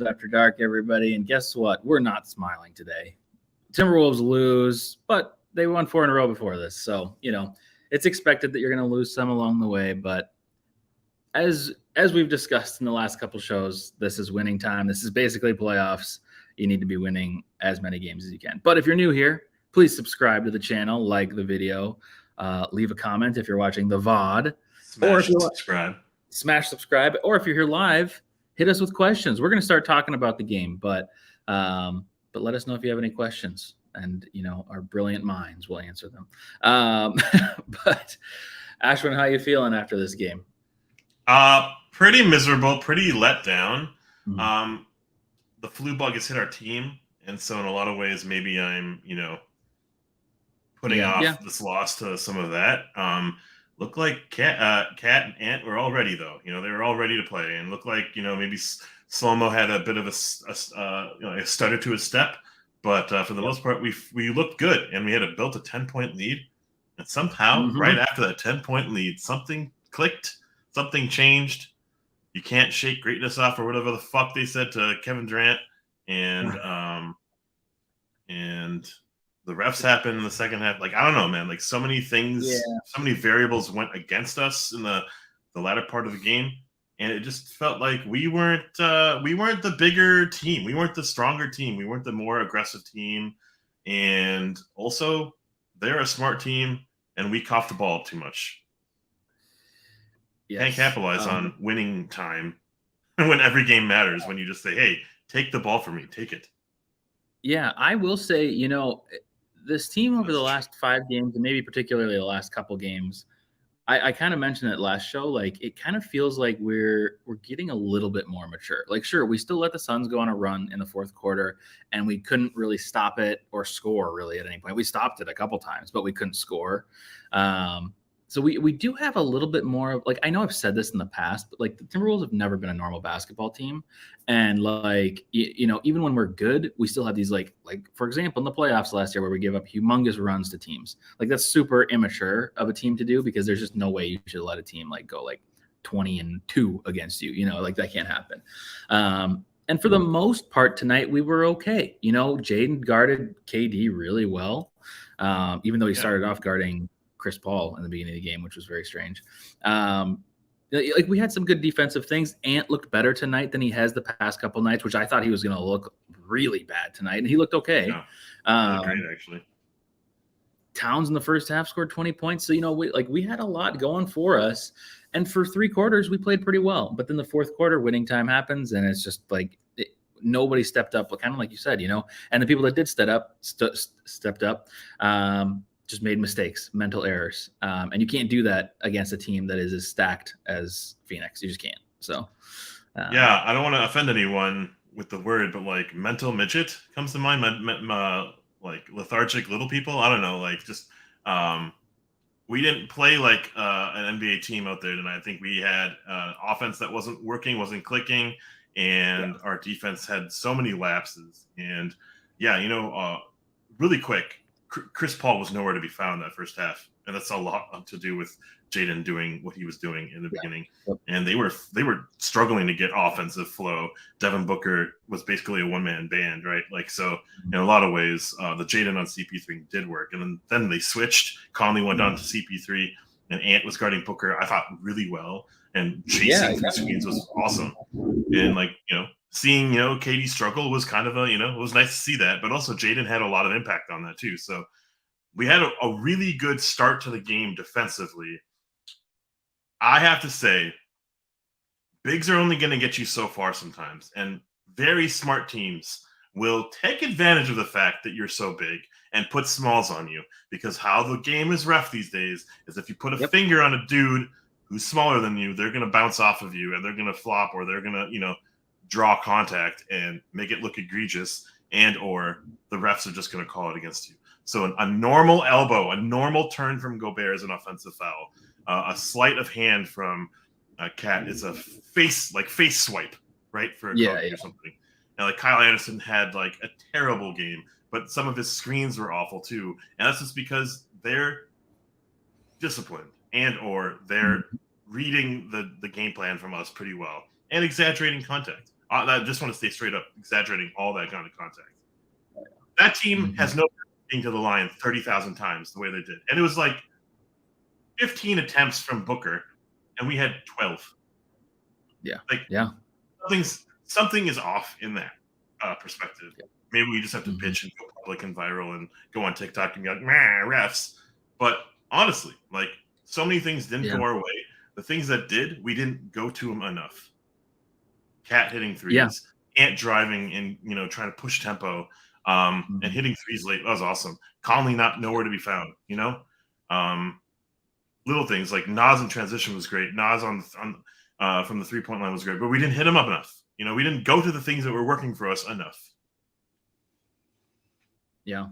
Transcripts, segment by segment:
After Dark, everybody. And guess what? We're not smiling today. Timberwolves lose, but they won 4 in a row before this. So, it's expected that you're going to lose some along the way. But as we've discussed in the last couple shows, this is winning time. This is basically playoffs. You need to be winning as many games as you can. But if you're new here, please subscribe to the channel, like the video, leave a comment if you're watching the VOD. Smash subscribe. Or if you're here live, hit us with questions. We're going to start talking about the game, but let us know if you have any questions, and our brilliant minds will answer them. But Ashwin, how you feeling after this game? Pretty miserable, pretty let down. Mm-hmm. The flu bug has hit our team, and so in a lot of ways, maybe I'm putting off this loss to some of that. Looked like Cat and Ant were all ready, though. They were all ready to play, and looked like maybe Slow-Mo had a bit of a stutter to his step, but for the most part, we looked good, and we had built a 10-point lead, and somehow right after that 10-point lead, something clicked, something changed. You can't shake greatness off, or whatever the fuck they said to Kevin Durant, and the refs happened in the second half. Like, I don't know, man. Like, so many things, so many variables went against us in the latter part of the game, and it just felt like we weren't the bigger team. We weren't the stronger team. We weren't the more aggressive team. And also, they're a smart team, and we coughed the ball up too much. Can't capitalize on winning time when every game matters, when you just say, hey, take the ball from me. Take it. Yeah, I will say, this team over the last 5 games, and maybe particularly the last couple games, I kind of mentioned it last show, like it kind of feels like we're getting a little bit more mature. Like, sure, we still let the Suns go on a run in the fourth quarter, and we couldn't really stop it or score really at any point. We stopped it a couple times, but we couldn't score. So we do have a little bit more of, like, I know I've said this in the past, but like the Timberwolves have never been a normal basketball team. And like, even when we're good, we still have these like, for example, in the playoffs last year where we gave up humongous runs to teams. Like, that's super immature of a team to do, because there's just no way you should let a team like go like 20-2 against you, like that can't happen. And for the most part tonight, we were okay. Jaden guarded KD really well, even though he started off guarding Chris Paul in the beginning of the game, which was very strange. Like, we had some good defensive things. Ant looked better tonight than he has the past couple nights, which I thought he was going to look really bad tonight, and he looked okay. Yeah, great, actually. Towns in the first half scored 20 points. So, we had a lot going for us. And for 3 quarters, we played pretty well. But then the fourth quarter, winning time happens, and it's just like nobody stepped up, kind of like you said, and the people that did stepped up, just made mistakes, mental errors. And you can't do that against a team that is as stacked as Phoenix. You just can't. So, I don't want to offend anyone with the word, but like mental midget comes to mind. Like lethargic little people. I don't know. Like, just we didn't play like an NBA team out there tonight. I think we had offense that wasn't working, wasn't clicking, and our defense had so many lapses. And really quick, Chris Paul was nowhere to be found that first half, and that's a lot to do with Jaden doing what he was doing in the beginning. And they were struggling to get offensive flow. Devin Booker was basically a one-man band, right? Like, so in a lot of ways, the Jaden on CP3 did work, and then they switched. Conley went on to CP3, and Ant was guarding Booker, I thought, really well, and chasing through screens was awesome. And seeing, KD struggle was kind of it was nice to see that, but also Jaden had a lot of impact on that too. So we had a really good start to the game defensively. I have to say, bigs are only going to get you so far sometimes, and very smart teams will take advantage of the fact that you're so big and put smalls on you, because how the game is ref these days is if you put a finger on a dude who's smaller than you, they're going to bounce off of you, and they're going to flop, or they're going to, draw contact and make it look egregious, and or the refs are just going to call it against you. So a normal elbow, a normal turn from Gobert is an offensive foul. A sleight of hand from Cat is a face swipe, right, for a Kobe or something. And like Kyle Anderson had like a terrible game, but some of his screens were awful too. And that's just because they're disciplined, and or they're reading the game plan from us pretty well and exaggerating contact. I just want to stay straight up, exaggerating all that kind of contact. That team has no being to the line 30,000 times the way they did, and it was like 15 attempts from Booker, and we had 12. Yeah, like yeah. Something is off in that perspective. Yeah. Maybe we just have to pitch and go public and viral and go on TikTok and be like, "Meh, refs." But honestly, like so many things didn't go our way. The things that did, we didn't go to them enough. Cat hitting threes, Ant driving and trying to push tempo, and hitting threes late. That was awesome. Conley not nowhere to be found. Little things like Nas in transition was great. Nas on from the 3-point line was great, but we didn't hit him up enough. We didn't go to the things that were working for us enough. Yeah,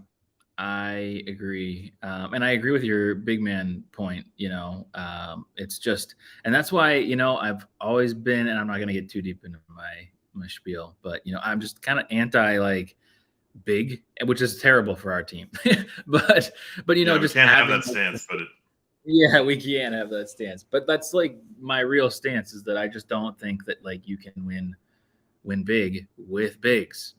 I agree. And I agree with your big man point. It's just, and that's why, I've always been, and I'm not going to get too deep into my spiel, but, I'm just kind of anti like big, which is terrible for our team. but just can't have that stance, but yeah, we can't have that stance. But that's like my real stance is that I just don't think that like you can win big with bigs,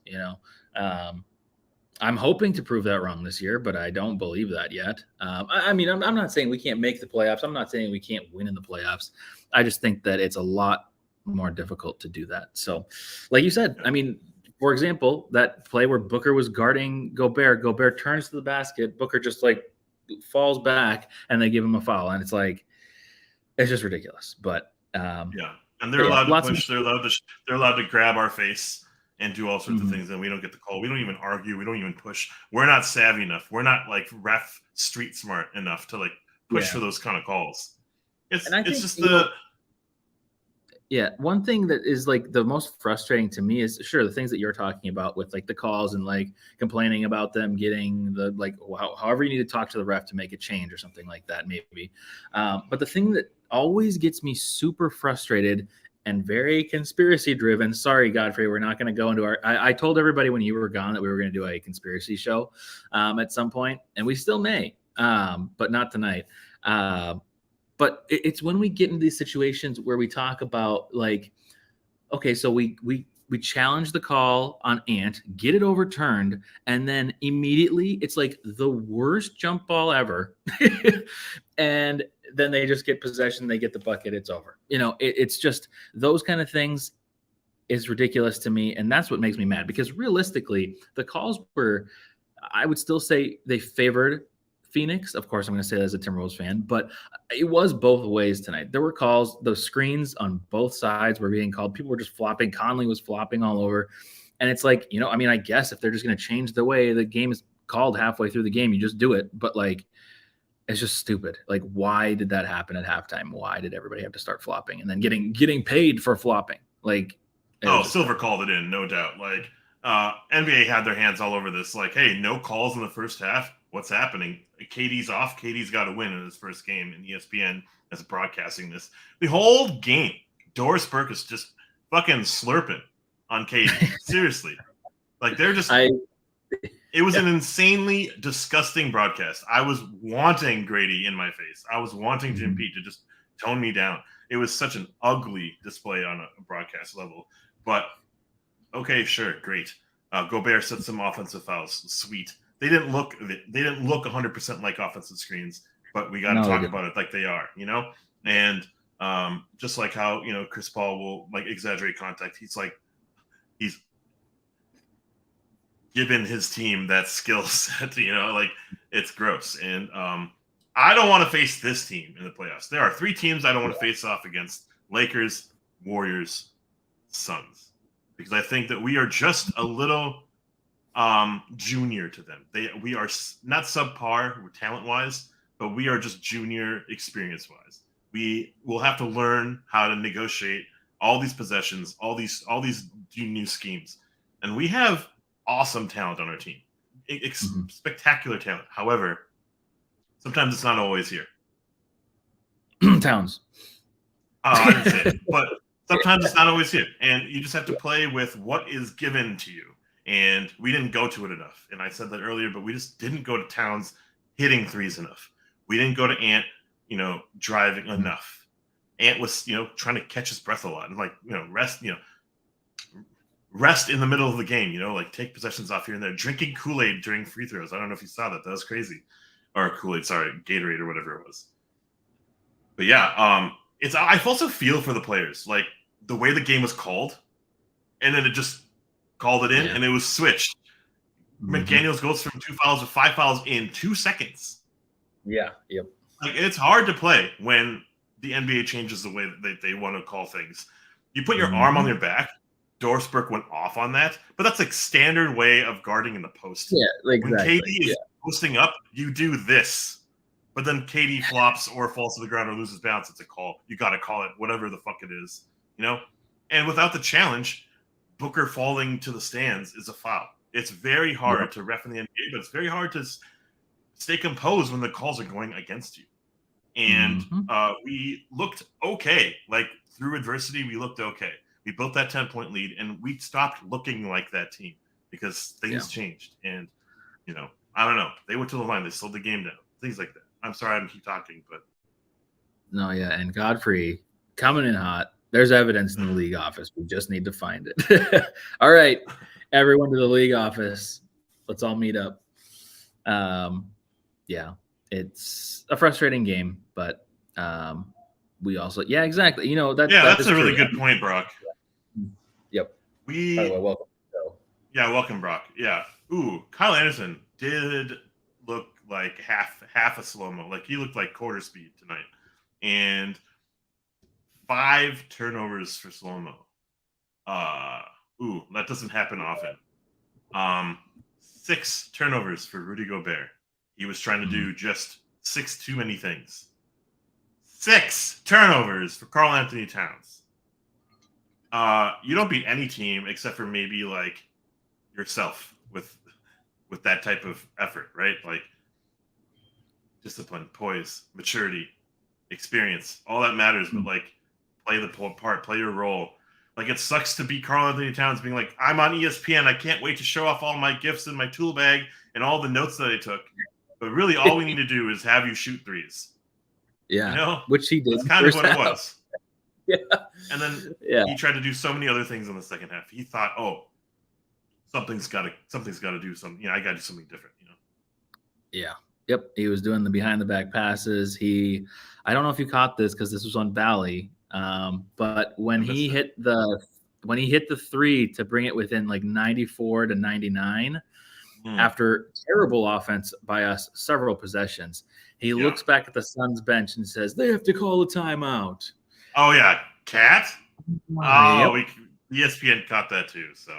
I'm hoping to prove that wrong this year, but I don't believe that yet. I'm not saying we can't make the playoffs. I'm not saying we can't win in the playoffs. I just think that it's a lot more difficult to do that. So, like you said, for example, that play where Booker was guarding Gobert turns to the basket, Booker just like falls back, and they give him a foul, and it's just ridiculous. But and they're allowed to push. They're allowed to grab our face and do all sorts of things, and we don't get the call. We don't even argue. We don't even push. We're not savvy enough. We're not like ref street smart enough to like push for those kind of calls. It's just the one thing that is like the most frustrating to me is sure the things that you're talking about with like the calls and like complaining about them getting the like however you need to talk to the ref to make a change or something like that maybe. But the thing that always gets me super frustrated and very conspiracy driven. Sorry, Godfrey, we're not going to go into I told everybody when you were gone that we were going to do a conspiracy show at some point, and we still may, but not tonight. But it's when we get into these situations where we talk about like, okay, so we challenge the call on Ant, get it overturned, and then immediately it's like the worst jump ball ever. And then they just get possession, they get the bucket, it's over. It's just those kind of things is ridiculous to me. And that's what makes me mad, because realistically, the calls were, I would still say they favored Phoenix. Of course, I'm going to say that as a Timberwolves fan, but it was both ways tonight. There were calls, those screens on both sides were being called. People were just flopping. Conley was flopping all over. And it's like, I guess if they're just going to change the way the game is called halfway through the game, you just do it. But like, it's just stupid. Like, why did that happen at halftime? Why did everybody have to start flopping and then getting paid for flopping? Like, Silver called it in, no doubt. Like, NBA had their hands all over this. Like, hey, no calls in the first half. What's happening? KD's off. KD's got to win in his first game, and ESPN is broadcasting this. The whole game, Doris Burke is just fucking slurping on KD. Seriously. Like, they're just... It was an insanely disgusting broadcast. I was wanting Grady in my face. I was wanting Jim Pete to just tone me down. It was such an ugly display on a broadcast level. But, okay, sure, great. Gobert set some offensive fouls. Sweet. They didn't look 100% like offensive screens, but we got to talk about it like they are, And just like how, Chris Paul will like exaggerate contact. He's given his team that skill set, like it's gross. And I don't want to face this team in the playoffs. There are 3 teams I don't want to face off against: Lakers, Warriors, Suns, because I think that we are just a little junior to them. We are not subpar talent-wise, but we are just junior experience-wise. We will have to learn how to negotiate all these possessions, all these new schemes. And we have awesome talent on our team. Spectacular talent. However, sometimes it's not always here. Towns. I didn't say it. But sometimes it's not always here. And you just have to play with what is given to you. And we didn't go to it enough. And I said that earlier, but we just didn't go to Towns hitting threes enough. We didn't go to Ant, driving enough. Ant was, trying to catch his breath a lot and rest, rest in the middle of the game, like take possessions off here and there, drinking Kool-Aid during free throws. I don't know if you saw that. That was crazy. Or Kool-Aid, sorry, Gatorade or whatever it was. But yeah, I also feel for the players, like the way the game was called, and then it just called it in, and it was switched. McDaniels goes from 2 fouls to 5 fouls in 2 seconds. Yeah, yep. Like, it's hard to play when the NBA changes the way that they want to call things. You put your arm on your back. Dorsberg went off on that, but that's like standard way of guarding in the post. Yeah, exactly. When KD is posting up, you do this. But then KD flops or falls to the ground or loses balance. It's a call. You got to call it, whatever the fuck it is, And without the challenge, Booker falling to the stands is a foul. It's very hard to ref in the NBA, but it's very hard to stay composed when the calls are going against you. And we looked okay. Like, through adversity, we looked okay. We built that 10-point lead, and we stopped looking like that team because things changed. And, I don't know. They went to the line. They slowed the game down. Things like that. I'm sorry I keep talking, but. No, yeah. And Godfrey coming in hot. There's evidence in the league office. We just need to find it. All right. Everyone to the league office. Let's all meet up. Yeah. It's a frustrating game, but we also, exactly. That's a really good point, Brock. Yep. Welcome. Yeah, welcome, Brock. Yeah. Ooh, Kyle Anderson did look like half a slow-mo. Like, he looked like quarter speed tonight. And 5 turnovers for slow-mo. That doesn't happen often. 6 turnovers for Rudy Gobert. He was trying to do just 6 too many things. 6 turnovers for Karl Anthony Towns. You don't beat any team except for maybe like yourself with that type of effort, right? Like, discipline, poise, maturity, experience, all that matters. But like, play the part, play your role. Like, it sucks to be Karl Anthony Towns being like, I'm on ESPN. I can't wait to show off all my gifts in my tool bag and all the notes that I took. But really, all we need to do is have you shoot threes. Yeah, which he did. That's kind of what it was. Yeah. And then he tried to do so many other things in the second half. He thought, something's got to do something. I got to do something different. Yeah. Yep. He was doing the behind the back passes. I don't know if you caught this because this was on Valley, but when he hit the 3 to bring it within like 94 to 99 after terrible offense by us, several possessions, he looks back at the Suns bench and says, they have to call a timeout. Oh yeah. Cat. ESPN caught that too. So.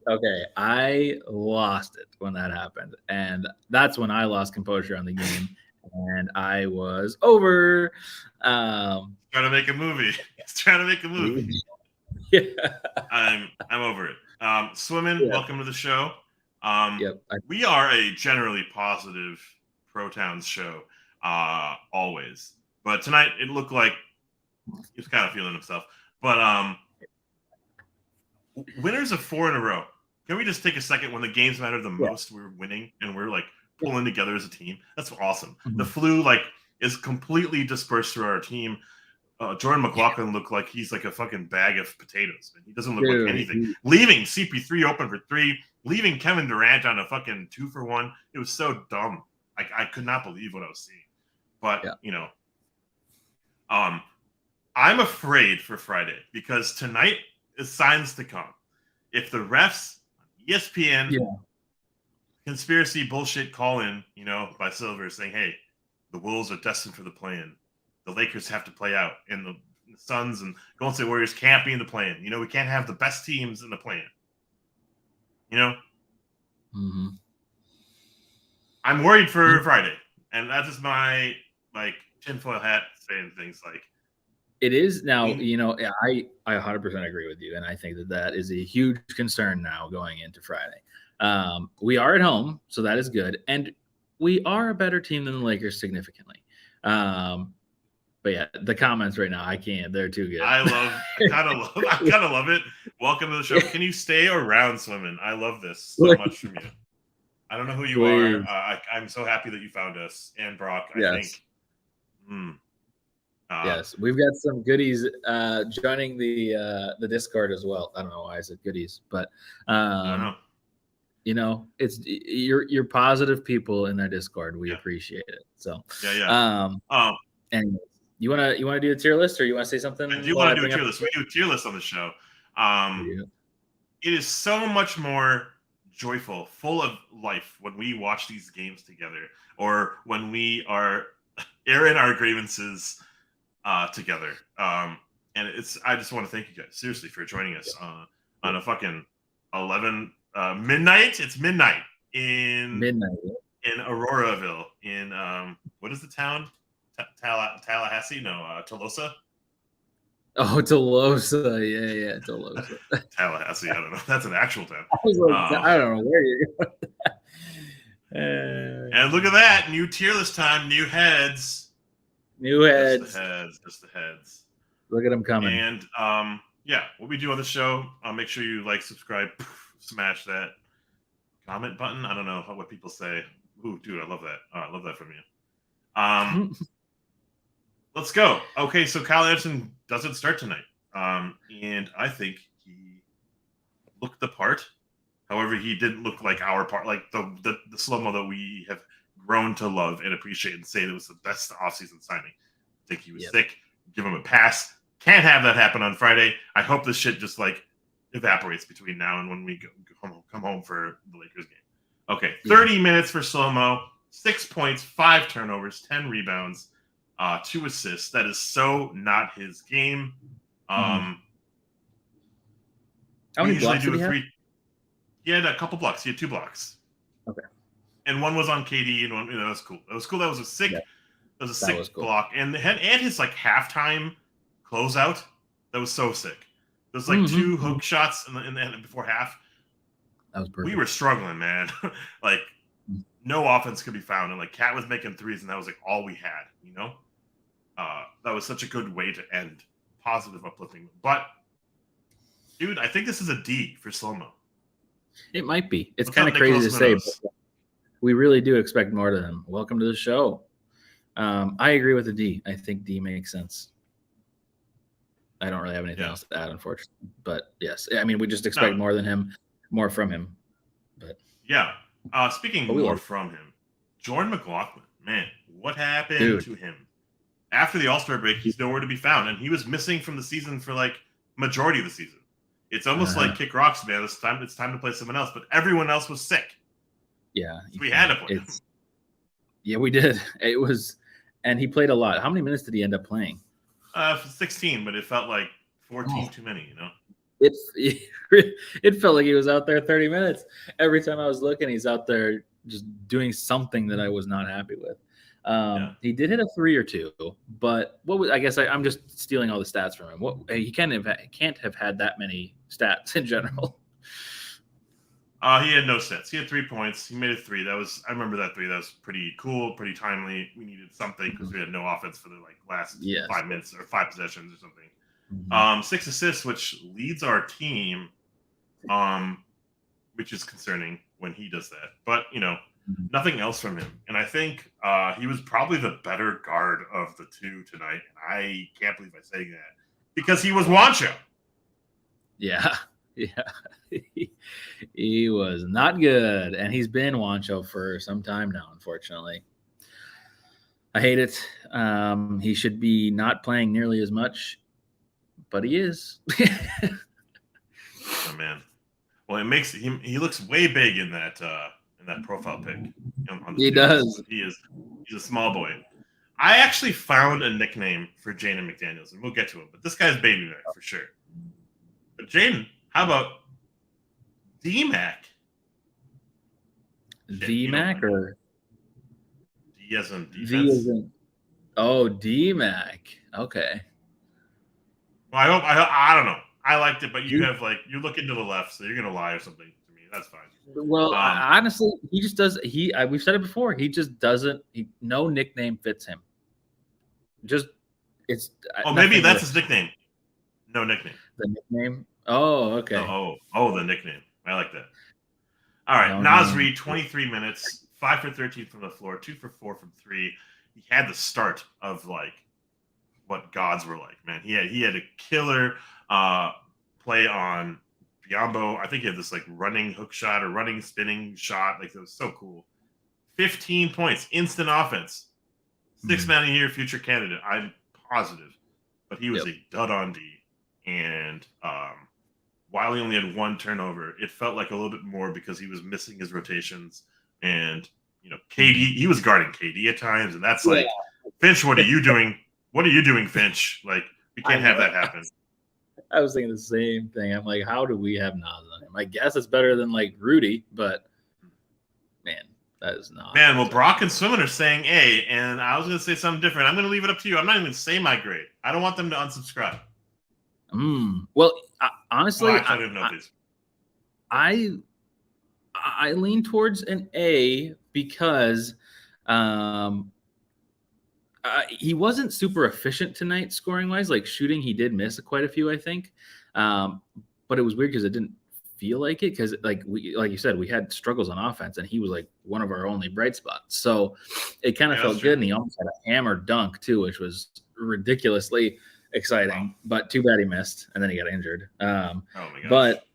Okay, I lost it when that happened, and that's when I lost composure on the game, and I was over. Trying to make a movie. He's trying to make a movie. Yeah, I'm over it. Swimming, welcome to the show. We are a generally positive Pro Towns show, always, but tonight it looked like he was kind of feeling himself. But winners of 4 in a row. Can we just take a second when the games matter the most? We're winning and we're like pulling together as a team. That's awesome. The flu is completely dispersed through our team. Jordan McLaughlin looked like he's like a fucking bag of potatoes. Man. He doesn't look like anything. Leaving CP3 open for 3, leaving Kevin Durant on a fucking 2-for-1. It was so dumb. I could not believe what I was seeing. But I'm afraid for Friday because tonight is signs to come. If the refs, ESPN, conspiracy bullshit call in, by Silver saying, hey, the Wolves are destined for the play-in. The Lakers have to play out, and the Suns and Golden State Warriors can't be in the play-in. We can't have the best teams in the play-in. I'm worried for Friday, and that's just my tinfoil hat saying things like. It is now, I 100% agree with you, and I think that is a huge concern now going into Friday. We are at home, so that is good, and we are a better team than the Lakers significantly. But yeah, the comments right now, I can't. They're too good. I kind of love it. Welcome to the show. Can you stay around, Swimming? I love this so much from you. I don't know who you are. I'm so happy that you found us, and Brock. I think. Yes, we've got some goodies joining the Discord as well. I don't know why I said goodies, but I don't know. it's you're positive people in that Discord. We appreciate it. So yeah. Anyways, you wanna do a tier list, or you want to say something? I do want to do a tier list. We do a tier list on the show. It is so much more joyful, full of life when we watch these games together, or when we are airing our grievances together. And I just want to thank you guys seriously for joining us on a fucking 11 midnight. It's midnight in Auroraville in what is the town? Tallahassee? No, Tolosa. Oh, Tolosa. Yeah, Tolosa. Tallahassee. I don't know. That's an actual town. I was like, I don't know where you're going. And look at that. New tier list time. New heads. New heads. Just the heads. Look at them coming. And what we do on the show, make sure you like, subscribe, smash that comment button. I don't know what people say. Ooh, dude, I love that. Oh, I love that from you. Let's go. Okay, so Kyle Anderson doesn't start tonight. And I think he looked the part. However, he didn't look like our part, like the slow-mo that we have grown to love and appreciate and say that was the best offseason signing. I think he was sick. Give him a pass. Can't have that happen on Friday. I hope this shit just like evaporates between now and when we come home for the Lakers game. Okay, 30 minutes for slow-mo, 6 points, 5 turnovers, 10 rebounds, 2 assists. That is so not his game. How many blocks did he have? He had a couple blocks. He had 2 blocks. Okay. And one was on KD, and one, that was cool. That was cool. That was a sick. Yeah. That was a sick block, and his like halftime closeout. That was so sick. There was like 2 hook shots in the before half. That was perfect. We were struggling, man. Like no offense could be found, and like Cat was making threes, and that was like all we had. That was such a good way to end. Positive, uplifting. But dude, I think this is a D for slow-mo. It might be. It's kind of crazy to say, but we really do expect more to him. Welcome to the show. I agree with the D. I think D makes sense. I don't really have anything else to add, unfortunately. But yes, I mean, we just expect more from him. But speaking more from him, Jordan McLaughlin, man, what happened to him? After the All-Star break, he's nowhere to be found, and he was missing from the season for like majority of the season. It's almost like kick rocks, man. It's time to play someone else, but everyone else was sick. Yeah, so we had to play him. Yeah, we did. It was, and he played a lot. How many minutes did he end up playing? 16, but it felt like 14 too many. It felt like he was out there 30 minutes. Every time I was looking, he's out there just doing something that I was not happy with. He did hit a 3 or 2, but I guess I'm just stealing all the stats from him. He can't have had that many stats in general. He had no stats. He had 3 points. He made a 3. I remember that 3. That was pretty cool, pretty timely. We needed something because we had no offense for the last 5 minutes or 5 possessions or something. 6 assists, which leads our team, which is concerning when he does that. But nothing else from him. And I think he was probably the better guard of the 2 tonight. I can't believe I'm saying that because he was Wancho. Yeah. He was not good, and he's been Wancho for some time now, unfortunately. I hate it. He should be not playing nearly as much, but he is. Oh man. Well, it makes him. He looks way big in that profile pic. He does. He's a small boy. I actually found a nickname for Jaden McDaniels, and we'll get to him. But this guy's Baby Mac for sure. But Jaden, how about D-Mac? D-Mac or D as in defense? V as in D-Mac. Okay. Well, I don't know. I liked it, but you you're looking to the left, so you're gonna lie or something to me. That's fine. Well, honestly, he just does. We've said it before. He just doesn't. No nickname fits him. Maybe that's his nickname. No nickname. The nickname. Oh, okay. The nickname. I like that. All right, Nasri, 23 minutes, 5 for 13 from the floor, 2 for 4 from 3. He had the start of what gods were like, man. He had a killer play on Biombo. I think he had this like running hook shot or running spinning shot. Like, it was so cool. 15 points, instant offense. Six man a year future candidate. I'm positive. But he was a dud on D. And while he only had one turnover, it felt like a little bit more because he was missing his rotations. And, KD, he was guarding KD at times. And that's like, Finch, what are you doing? What are you doing, Finch? Like, we can't have that happen. I was thinking the same thing. I'm like, how do we have Nas on him? I guess it's better than like Rudy, but man, that is not. Man, well, Brock and Swimmer are saying A, and I was going to say something different. I'm going to leave it up to you. I'm not even going to say my grade. I don't want them to unsubscribe. Well, honestly, I don't even know this. I lean towards an A because he wasn't super efficient tonight scoring wise. Like shooting, he did miss quite a few, I think. But it was weird because it didn't feel like it because like you said, we had struggles on offense and he was like one of our only bright spots. So it kind of felt good. And he almost had a hammer dunk too, which was ridiculously exciting, but too bad he missed and then he got injured. Oh my gosh. But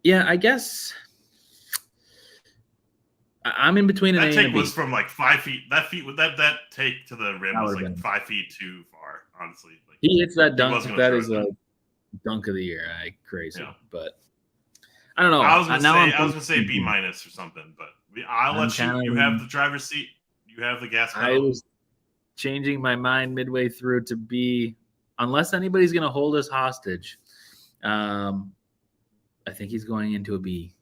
yeah, I guess I'm in between an A and a B. That take was from like 5 feet. That take to the rim was like 5 feet too far, honestly. Like, he hits that dunk. That is a dunk of the year. Crazy. But I don't know. I was gonna say B- or something, but I'll let you. You have the driver's seat. You have the gas pedal. I was changing my mind midway through to B, unless anybody's going to hold us hostage. I think he's going into a B.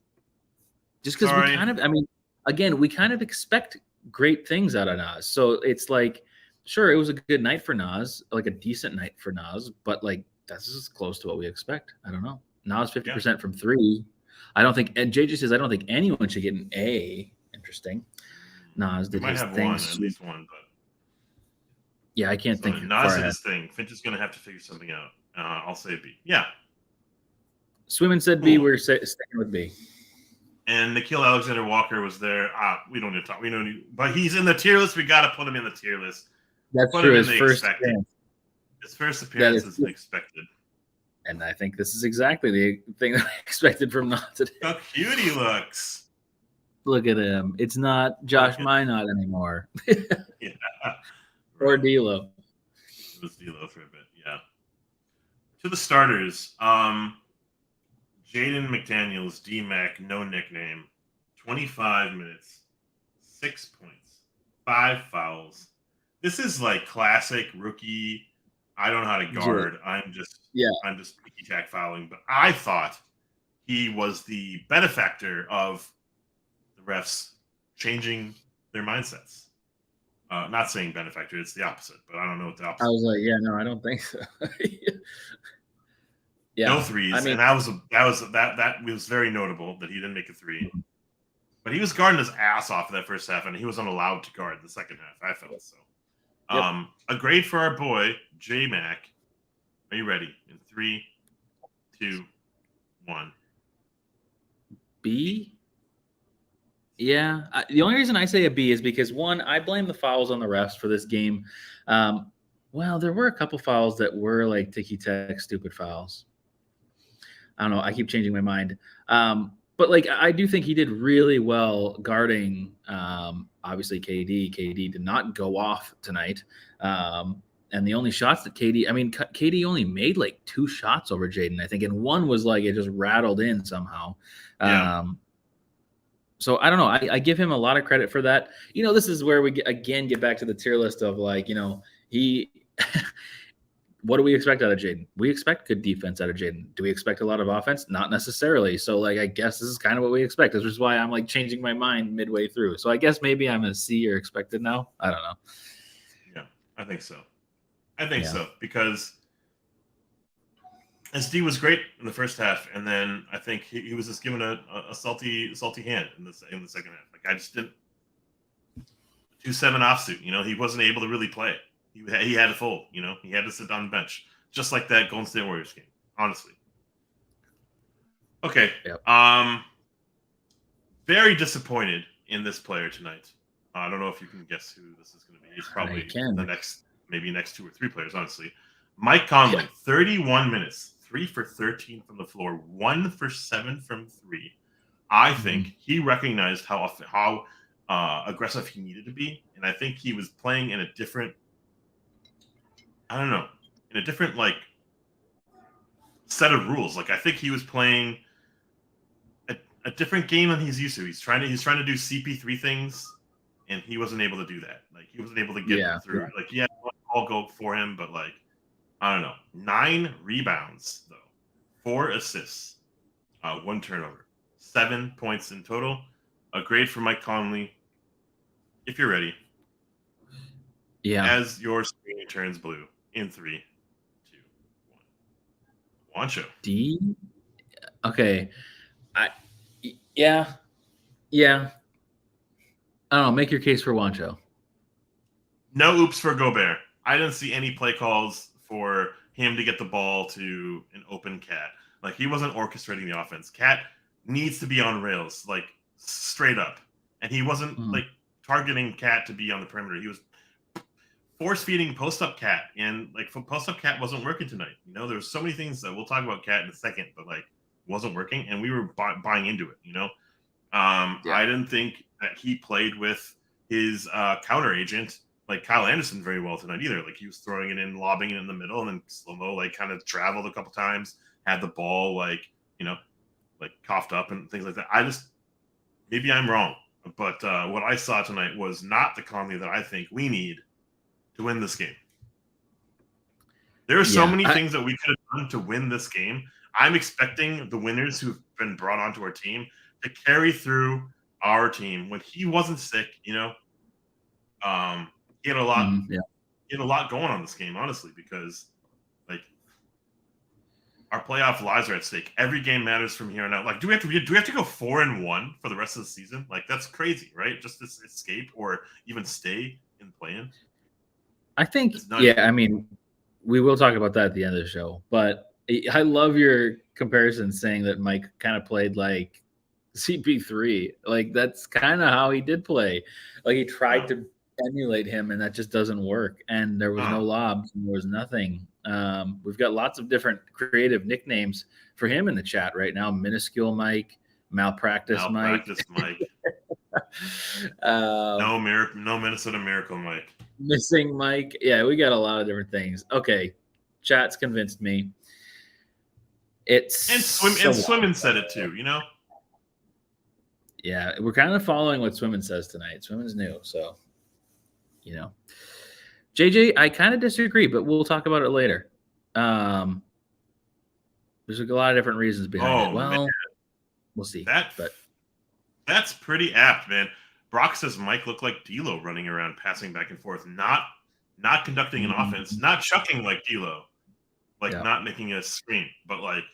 Just because we kind of expect great things out of Nas. So it's like, sure, it was a good night for Nas, like a decent night for Nas, but like that's as close to what we expect. I don't know. Nas 50% from three. I don't think, and JJ says I don't think anyone should get an A. Interesting. Nas did his thing. At least one, but yeah, I can't think. Nas did his thing. Finch is going to have to figure something out. I'll say B. Yeah. Swimmin said B. We're sticking with B. And Nickeil Alexander-Walker was there. We don't need to talk. But he's in the tier list. We got to put him in the tier list. That's true. His first appearance is expected. And I think this is exactly the thing that I expected from Nas today. How cute he looks. Look at him. It's not Josh Minot anymore. Yeah. Or D'Lo. It was D'Lo for a bit, yeah. To the starters, Jaden McDaniels, D-Mac, no nickname, 25 minutes, 6 points, 5 fouls. This is like classic rookie. I don't know how to guard. I'm just ticky-tack fouling. But I thought he was the benefactor of the refs changing their mindsets. Not saying benefactor, it's the opposite, but I don't know what the opposite is. I was like, yeah, no, I don't think so. Yeah. No threes. And that was very notable that he didn't make a three. But he was guarding his ass off in that first half, and he was unallowed to guard the second half. I felt so. A grade for our boy, J-Mac. Are you ready? In 3, 2, 1. B? Yeah. The only reason I say a B is because, one, I blame the fouls on the refs for this game. Well, there were a couple fouls that were like ticky-tack stupid fouls. I don't know. I keep changing my mind. But like, I do think he did really well guarding, obviously KD. KD did not go off tonight. And the only shots that KD only made like 2 shots over Jaden, I think. And one was like, it just rattled in somehow. Yeah. So I don't know. I give him a lot of credit for that. This is where we get back to the tier list of like, what do we expect out of Jaden? We expect good defense out of Jaden. Do we expect a lot of offense? Not necessarily. So like, I guess this is kind of what we expect. This is why I'm like changing my mind midway through. So I guess maybe I'm a C or expected now. I don't know. Yeah, I think so. So because SD was great in the first half, and then I think he was just given a salty hand in the second half. Like I just didn't 2-7 offsuit. He wasn't able to really play. He had to fold. He had to sit on the bench, just like that Golden State Warriors game. Honestly. Okay. Yep. Very disappointed in this player tonight. I don't know if you can guess who this is going to be. He's probably maybe next 2 or 3 players, honestly. Mike Conley, 31 minutes, 3 for 13 from the floor, 1 for 7 from 3. I think he recognized how aggressive he needed to be, and I think he was playing in a different, I don't know, in a different like set of rules. Like I think he was playing a different game than he's used to. He's trying to do CP3 things, and he wasn't able to do that. Like he wasn't able to get through. Like I'll go for him, but like I don't know. 9 rebounds though, 4 assists, 1 turnover, 7 points in total. A grade for Mike Conley. If you're ready. Yeah. As your screen turns blue in 3, 2, 1. Juancho. D. Okay. Yeah. I don't know. Make your case for Juancho. No oops for Gobert. I didn't see any play calls for him to get the ball to an open Cat. Like he wasn't orchestrating the offense. Cat needs to be on rails, like straight up. And he wasn't like targeting Cat to be on the perimeter. He was force feeding post up Cat, and like post up Cat wasn't working tonight. You know, there's so many things that we'll talk about Cat in a second, but like wasn't working, and we were buying into it. You know, I didn't think that he played with his counter agent like Kyle Anderson very well tonight either. Like he was throwing it in, lobbing it in the middle, and then slow-mo like kind of traveled a couple times, had the ball like like coughed up and things like that. Maybe I'm wrong, but what I saw tonight was not the Conley that I think we need to win this game. There are so many things that we could have done to win this game. I'm expecting the winners who've been brought onto our team to carry through our team. When he wasn't sick, he had a lot. He had a lot going on this game, honestly, because like our playoff lives are at stake. Every game matters from here on out. Like, do we have to go 4-1 for the rest of the season? Like, that's crazy, right? Just to escape or even stay in play-in. I think, I mean, we will talk about that at the end of the show, but I love your comparison saying that Mike kind of played like CP3. Like, that's kind of how he did play. Like, he tried to emulate him, and that just doesn't work. And there was no lobs, and there was nothing. We've got lots of different creative nicknames for him in the chat right now. Minuscule Mike, Malpractice Mike. No Minnesota Miracle Mike. Missing Mike. Yeah, we got a lot of different things. Okay. Chat's convinced me. Swimmin said it too, you know? Yeah, we're kind of following what Swimmin says tonight. Swimmin's new, so JJ, I kind of disagree, but we'll talk about it later. There's a lot of different reasons behind it. Well, man. We'll see. That's pretty apt, man. Brock says Mike looked like D'Lo running around, passing back and forth, not conducting an offense, not chucking like D'Lo, like not making a screen, but like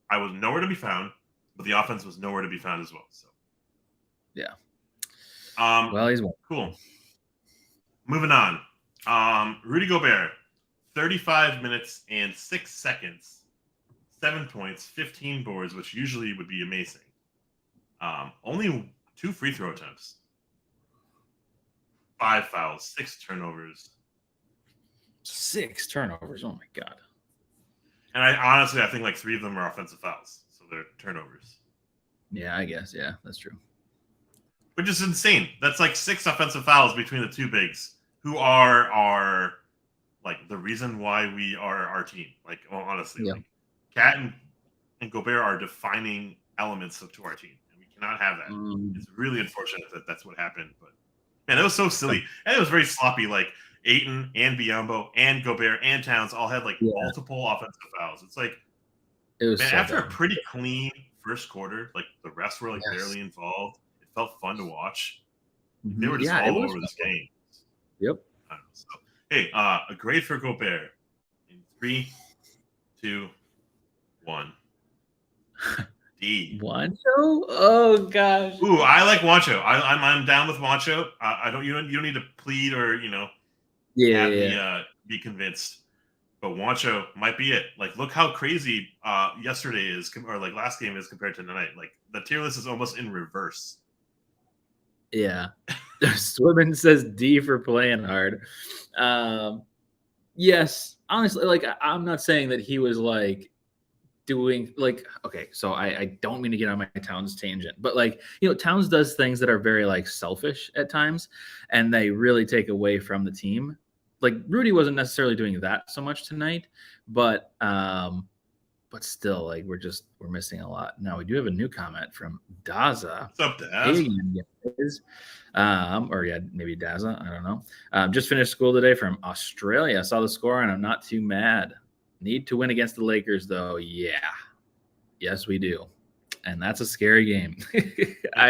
I was nowhere to be found, but the offense was nowhere to be found as well. So, well, he's cool. Moving on. Rudy Gobert, 35 minutes and 6 seconds, 7 points, 15 boards, which usually would be amazing. Only 2 free throw attempts, 5 fouls, 6 turnovers. 6 turnovers. Oh my God. And I think like 3 of them are offensive fouls, so they're turnovers. Yeah, I guess. Yeah, that's true. Which is insane. That's like 6 offensive fouls between the 2 bigs, who are like the reason why we are our team. Like, well, honestly, like Cat and Gobert are defining elements to our team, and we cannot have that. It's really unfortunate that that's what happened, but man, that was so silly, and it was very sloppy. Like Ayton and Biyombo and Gobert and Towns all had like multiple offensive fouls. It's like after a pretty clean first quarter, like the refs were like barely involved. It felt fun to watch. They were just all over this game. Yep. So, hey, a grade for Gobert in 3, 2, 1. D. Wancho? Oh gosh. Ooh, I like Wancho. I'm down with Wancho. You don't need to plead or be convinced. But Wancho might be it. Like, look how crazy yesterday is, or like last game is compared to tonight. Like the tier list is almost in reverse. Yeah. Swimmin says D for playing hard. Yes, honestly, like I'm not saying that he was like doing like okay, so I don't mean to get on my Towns tangent, but like Towns does things that are very like selfish at times, and they really take away from the team. Like Rudy wasn't necessarily doing that so much tonight, but still, like we're missing a lot. Now we do have a new comment from Daza. What's up, Hey Daz? again, guys. Or yeah, maybe Daza. I don't know. Just finished school today from Australia. I saw the score and I'm not too mad. Need to win against the Lakers though. Yeah, yes we do, and that's a scary game. If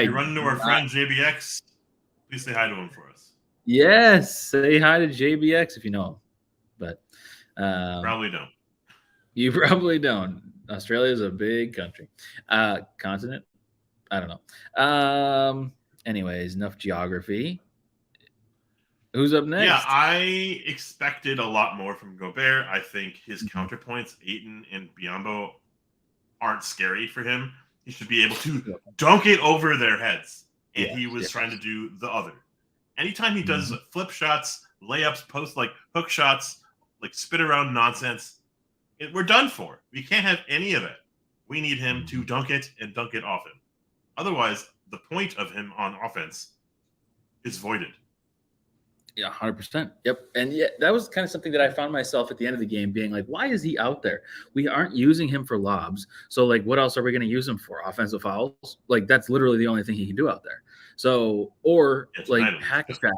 you run into our friend JBX, please say hi to him for us. Yes, say hi to JBX if you know him, but Probably don't. you probably don't. Australia is a big country, continent. I don't know. Anyways, enough geography. Who's up next? Yeah, I expected a lot more from Gobert. I think his counterpoints, Ayton and Biyombo, aren't scary for him. He should be able to dunk it over their heads, and he was trying to do the other. Anytime he does flip shots, layups, post like hook shots, like spit around nonsense, we're done for. We can't have any of it. We need him to dunk it and dunk it off him. Otherwise, the point of him on offense is voided. Yeah, 100%. Yep. And yeah, that was kind of something that I found myself at the end of the game being like, why is he out there? We aren't using him for lobs. So, like, what else are we going to use him for? Offensive fouls? Like, that's literally the only thing he can do out there. So, or like hack a shot.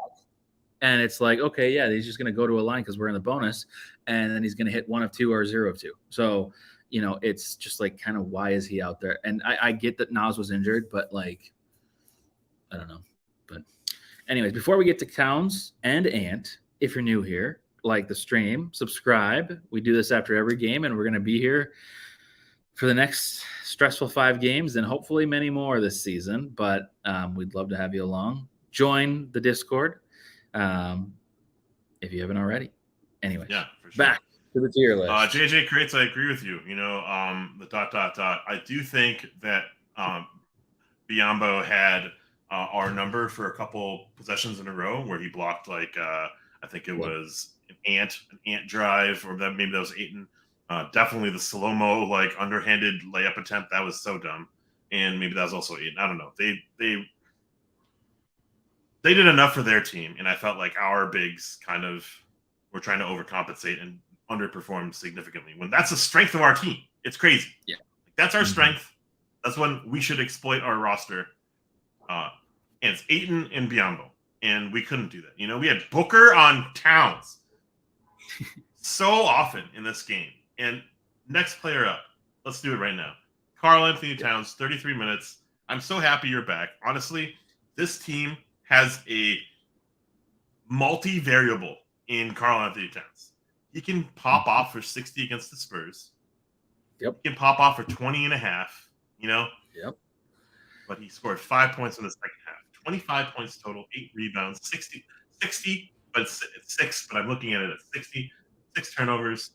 And it's like, okay, yeah, he's just going to go to a line because we're in the bonus. And then he's going to hit 1 of 2 or 0 of 2. So, it's just like, kind of why is he out there? And I get that Nas was injured, but like, I don't know. But anyways, before we get to Towns and Ant, if you're new here, like the stream, subscribe. We do this after every game, and we're going to be here for the next stressful 5 games and hopefully many more this season. But we'd love to have you along. Join the Discord if you haven't already. Anyways, yeah, for sure. Back to the tier list. JJ Creates, I agree with you. The ... I do think that Biyombo had our number for a couple possessions in a row where he blocked I think it was an ant drive, or maybe that was Ayton. Definitely the slow-mo underhanded layup attempt, that was so dumb, and maybe that was also Ayton. I don't know. They did enough for their team, and I felt like our bigs kind of were trying to overcompensate and underperform significantly. When that's the strength of our team, it's crazy. Yeah, that's our strength. That's when we should exploit our roster. And it's Ayton and Biyombo, and we couldn't do that. We had Booker on Towns so often in this game. And next player up, let's do it right now. Karl-Anthony Towns, 33 minutes. I'm so happy you're back. Honestly, this team has a multi-variable in Karl-Anthony Towns. He can pop off for 60 against the Spurs. Yep. He can pop off for 20 and a half, Yep. But he scored 5 points in the second half. 25 points total, 8 rebounds, 60, but it's 6, but I'm looking at it at 60, 6 turnovers,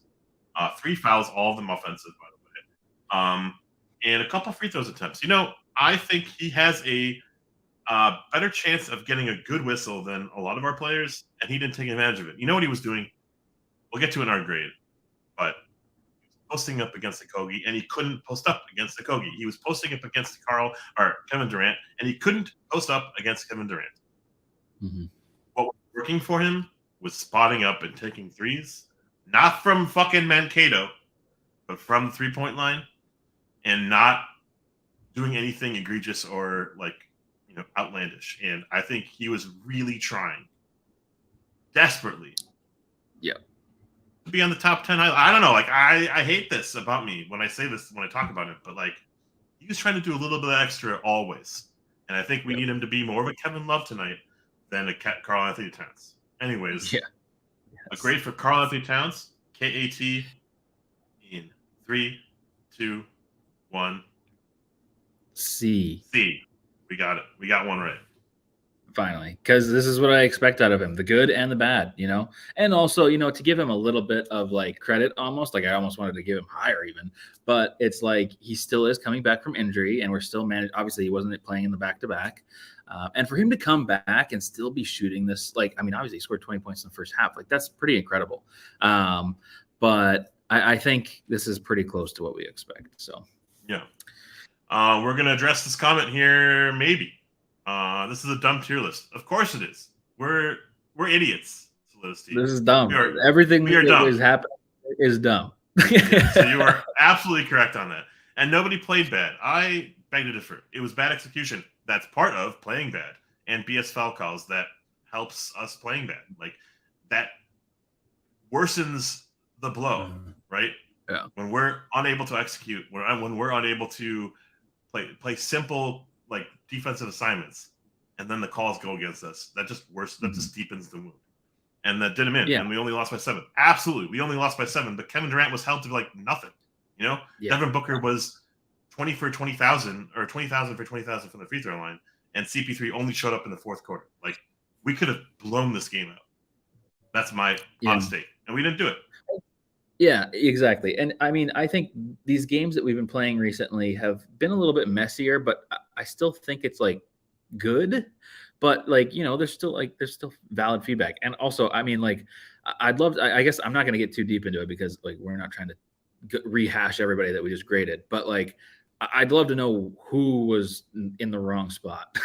3 fouls, all of them offensive, by the way. And a couple free throws attempts. I think he has a better chance of getting a good whistle than a lot of our players, and he didn't take advantage of it. You know what he was doing? We'll get to it in our grade, but he was posting up against the Kogi, and he couldn't post up against the Kogi. He was posting up against Kevin Durant, and he couldn't post up against Kevin Durant. What was working for him was spotting up and taking threes, not from fucking Mankato, but from the 3-point line, and not doing anything egregious or outlandish. And I think he was really trying desperately. Yeah. To be on the top 10. I don't know. I hate this about me when I say this, when I talk about it, but he was trying to do a little bit extra always. And I think we need him to be more of a Kevin Love tonight than a Karl-Anthony Towns. Anyways, a grade for Karl-Anthony Towns, KAT in 3, 2, 1. C. We got it. We got one right. finally, because this is what I expect out of him, the good and the bad, and also, to give him a little bit of like credit, almost like I almost wanted to give him higher even, but it's like he still is coming back from injury, and we're still managed. Obviously, he wasn't playing in the back-to-back, and for him to come back and still be shooting this, like, I mean, obviously he scored 20 points in the first half, like that's pretty incredible. But I think this is pretty close to what we expect. So yeah, we're gonna address this comment here, maybe. This is a dumb tier list. Of course it is. We're idiots. This is dumb. Everything we are dumb. Is happening is dumb. So you are absolutely correct on that. And nobody played bad. I beg to differ. It was bad execution. That's part of playing bad. And BS foul calls that helps us playing bad. Like that worsens the blow, right? Yeah. When we're unable to execute, when we're unable to play simple like defensive assignments, and then the calls go against us, that just that just deepens the wound. And that did him in, and we only lost by 7. Absolutely, we only lost by 7, but Kevin Durant was held to like nothing. Devin Booker was 20 for 20,000 or 20,000 for 20,000 from the free throw line, and CP3 only showed up in the fourth quarter. Like we could have blown this game out. That's my honest take, and we didn't do it. Yeah, exactly. And I mean, I think these games that we've been playing recently have been a little bit messier, but I still think it's like good. But like, there's still valid feedback. And also, I mean, like, I guess I'm not going to get too deep into it because like we're not trying to rehash everybody that we just graded. But like, I'd love to know who was in the wrong spot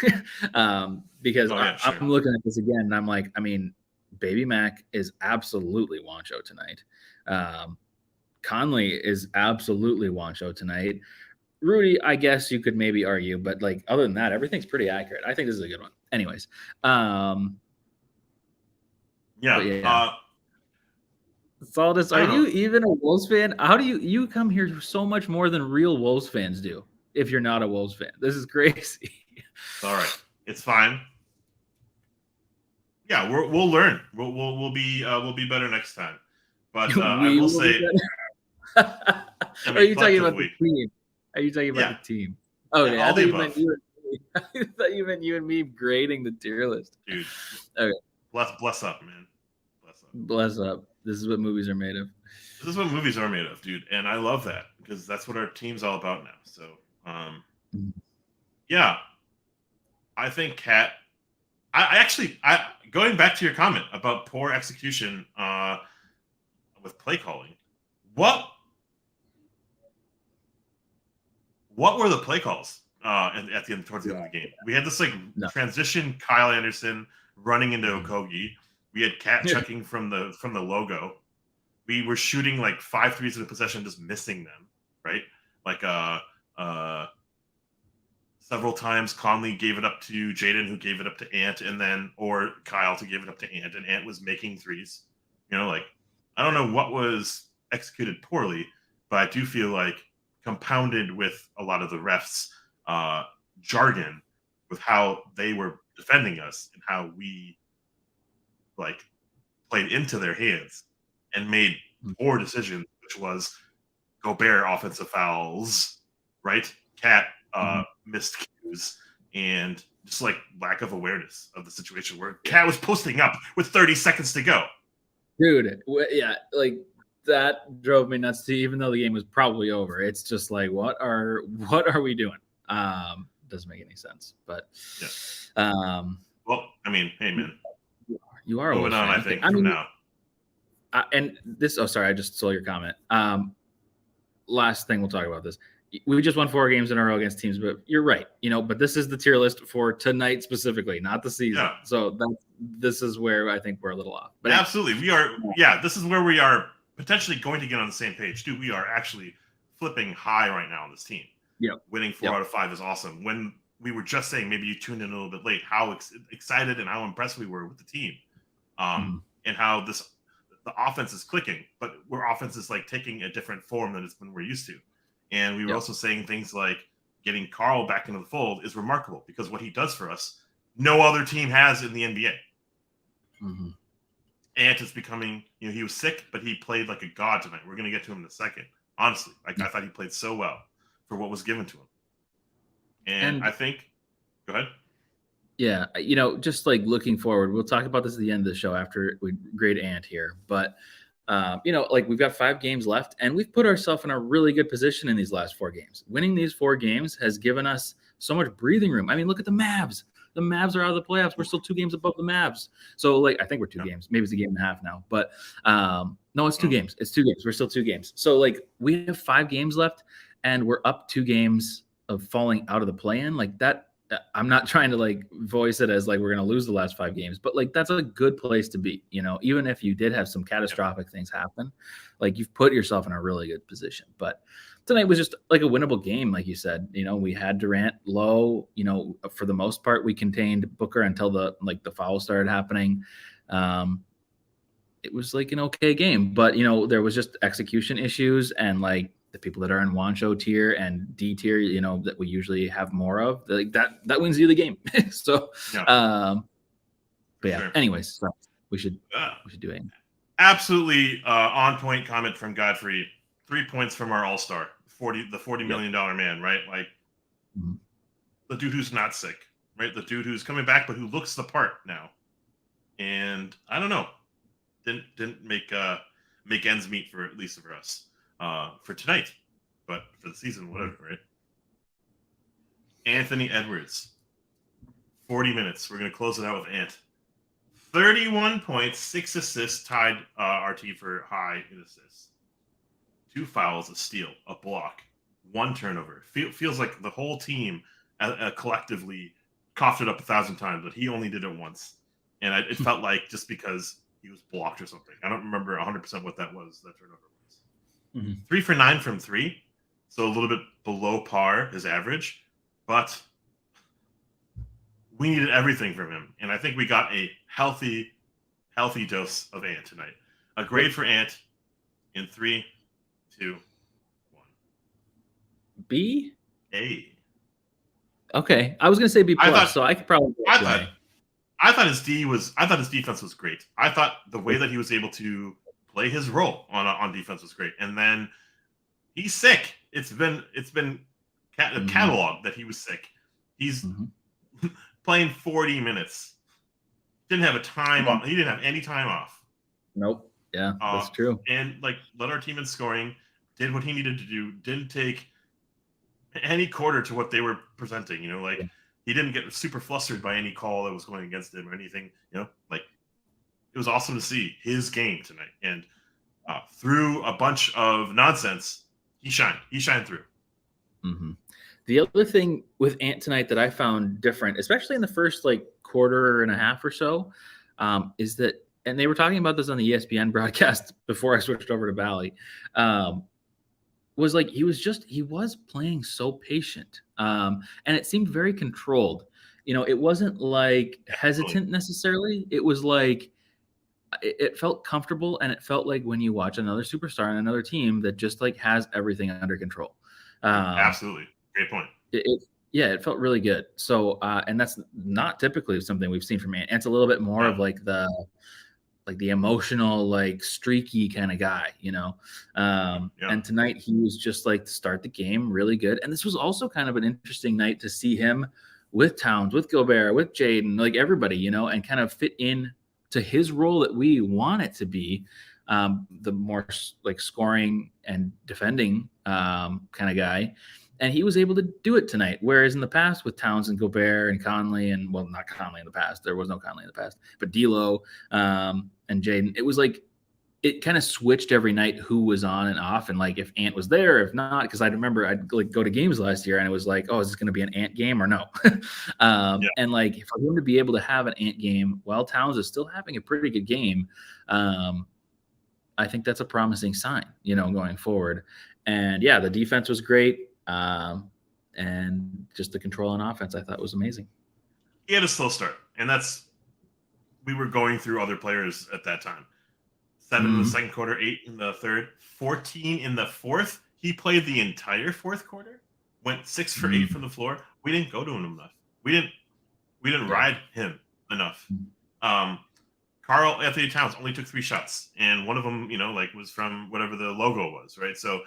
because I'm looking at this again and I'm like, I mean, Baby Mac is absolutely Wancho tonight. Conley is absolutely Wancho tonight. Rudy, I guess you could maybe argue, but like other than that, everything's pretty accurate. I think this is a good one. Anyways, Saldus, are you even a Wolves fan? How do you come here so much more than real Wolves fans do? If you're not a Wolves fan, this is crazy. All right, it's fine. Yeah, we'll learn. We'll be better next time. But I will say, are you talking about the team? Are you talking about the team? Oh, okay. I thought you meant you and me grading the tier list. Dude. Okay. Bless up, man. Bless up. This is what movies are made of. This is what movies are made of, dude. And I love that because that's what our team's all about now. So, yeah. I think Kat. I actually going back to your comment about poor execution with play calling. What were the play calls at the end towards the end of the game? We had this like transition Kyle Anderson running into Okogie. We had Cat checking from the logo. We were shooting like 5 threes in a possession, just missing them, right? Like several times Conley gave it up to Jaden, who gave it up to Ant, or Kyle to give it up to Ant, and Ant was making threes. Like I don't know what was executed poorly, but I do feel like compounded with a lot of the refs' jargon with how they were defending us and how we like played into their hands and made poor decisions, which was Gobert offensive fouls, right? Cat missed cues and just like lack of awareness of the situation where Cat was posting up with 30 seconds to go. Dude, yeah, like that drove me nuts too, even though the game was probably over. It's just like, what are we doing? Doesn't make any sense. But well, I mean, hey man. You are moving on, I think, from now. And this, sorry, I just saw your comment. Last thing we'll talk about this. We just won 4 games in a row against teams, but you're right. But this is the tier list for tonight specifically, not the season. Yeah. So this is where I think we're a little off. But absolutely, we are. Yeah, this is where we are potentially going to get on the same page, dude. We are actually flipping high right now on this team. Yeah, winning 4 out of 5 is awesome. When we were just saying, maybe you tuned in a little bit late, how excited and how impressed we were with the team, and how the offense is clicking, but our offense is like taking a different form than we're used to. And we were also saying things like getting Carl back into the fold is remarkable because what he does for us, no other team has in the NBA. Mm-hmm. Ant is becoming, he was sick, but he played like a god tonight. We're going to get to him in a second. Honestly, I thought he played so well for what was given to him. And I think, go ahead. Yeah, just like looking forward, we'll talk about this at the end of the show after we grade Ant here. But like we've got 5 games left, and we've put ourselves in a really good position in these last 4 games. Winning these 4 games has given us so much breathing room. I mean, look at the Mavs. The Mavs are out of the playoffs. We're still 2 games above the Mavs. So like I think we're 2 games. Maybe it's a game and a half now. But no, it's 2 games. It's 2 games. We're still 2 games. So like we have 5 games left, and we're up 2 games of falling out of the play-in. Like that. I'm not trying to like voice it as like we're going to lose the last 5 games, but like that's a good place to be, even if you did have some catastrophic things happen, like you've put yourself in a really good position. But tonight was just like a winnable game. Like you said, we had Durant low, for the most part, we contained Booker until the fouls started happening. It was like an okay game, but there was just execution issues, and like the people that are in Wancho tier and D tier, that we usually have more of, like that wins you the game. So, but yeah. Sure. Anyways, so we should do it. Absolutely on point comment from Godfrey. 3 points from our all-star, the $40 million man, right? Like the dude who's not sick, right? The dude who's coming back but who looks the part now. And I don't know, didn't make ends meet for, at least for us. For tonight, but for the season, whatever, right? Anthony Edwards, 40 minutes. We're going to close it out with Ant. 31 points, 6 assists, tied RT for high in assists. 2 fouls, a steal, a block, 1 turnover. Feels like the whole team collectively coughed it up 1,000 times, but he only did it once. And it felt like just because he was blocked or something. I don't remember 100% what that was, that turnover. 3 for 9 from 3, so a little bit below par his average, but we needed everything from him, and I think we got a healthy dose of Ant tonight. A grade for Ant in 3, 2, 1. B? A. Okay, I was gonna say B plus, so I could probably. I thought his defense was great. I thought the way that he was able to play his role on defense was great, and then he's sick. It's been cataloged that he was sick. He's playing 40 minutes. Didn't have a time off. He didn't have any time off. Nope. Yeah, that's true. And like led our team in scoring, did what he needed to do. Didn't take any quarter to what they were presenting. He didn't get super flustered by any call that was going against him or anything. It was awesome to see his game tonight, and through a bunch of nonsense, he shined. He shined through. The other thing with Ant tonight that I found different, especially in the first quarter and a half or so, is that, and they were talking about this on the ESPN broadcast before I switched over to Bally, was like he was playing so patient, and it seemed very controlled. It wasn't like hesitant necessarily. It was like it felt comfortable, and it felt like when you watch another superstar on another team that just has everything under control. Absolutely. Great point. It felt really good. So, and that's not typically something we've seen from Ant. Ant's a little bit more of the emotional, streaky kind of guy, And tonight he was just to start the game really good. And this was also kind of an interesting night to see him with Towns, with Gobert, with Jaden, everybody, and kind of fit in to his role that we want it to be, the more scoring and defending kind of guy. And he was able to do it tonight. Whereas in the past with Towns and Gobert and Conley, and not Conley in the past, there was no Conley in the past, but D'Lo and Jaden, it was it kind of switched every night who was on and off, and if Ant was there, if not, because I remember I'd go to games last year and it was oh, is this going to be an Ant game or no? And for him to be able to have an Ant game while Towns is still having a pretty good game, I think that's a promising sign, going forward. And yeah, the defense was great, and just the control on offense I thought was amazing. He had a slow start, and we were going through other players at that time. 7 in the second quarter, 8 in the third, 14 in the fourth. He played the entire fourth quarter, went 6 for 8 from the floor. We didn't go to him enough. We didn't ride him enough. Karl Anthony Towns only took 3 shots, and one of them, was from whatever the logo was, right? So,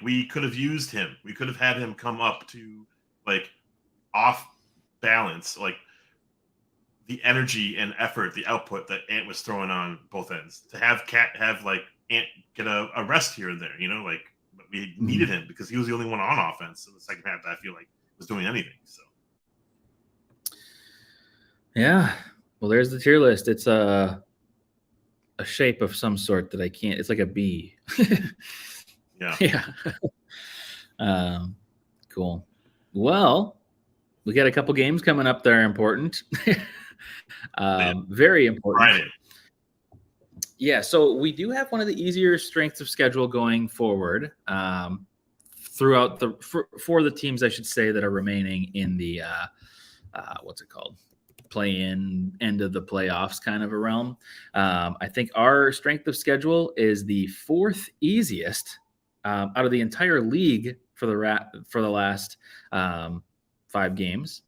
we could have used him. We could have had him come up to, off balance, like the energy and effort, the output that Ant was throwing on both ends. To have Cat have like Ant get a rest here and there, like we needed him because he was the only one on offense in the second half that I feel like was doing anything. So yeah, well, there's the tier list. It's a shape of some sort that I can't. It's like a B. yeah. Yeah. Cool. Well, we got a couple games coming up that are important. Very important. Friday. Yeah, so we do have one of the easier strengths of schedule going forward throughout for the teams, I should say, that are remaining in the what's it called? Play-in, end of the playoffs kind of a realm. I think our strength of schedule is the fourth easiest out of the entire league for the last 5 games.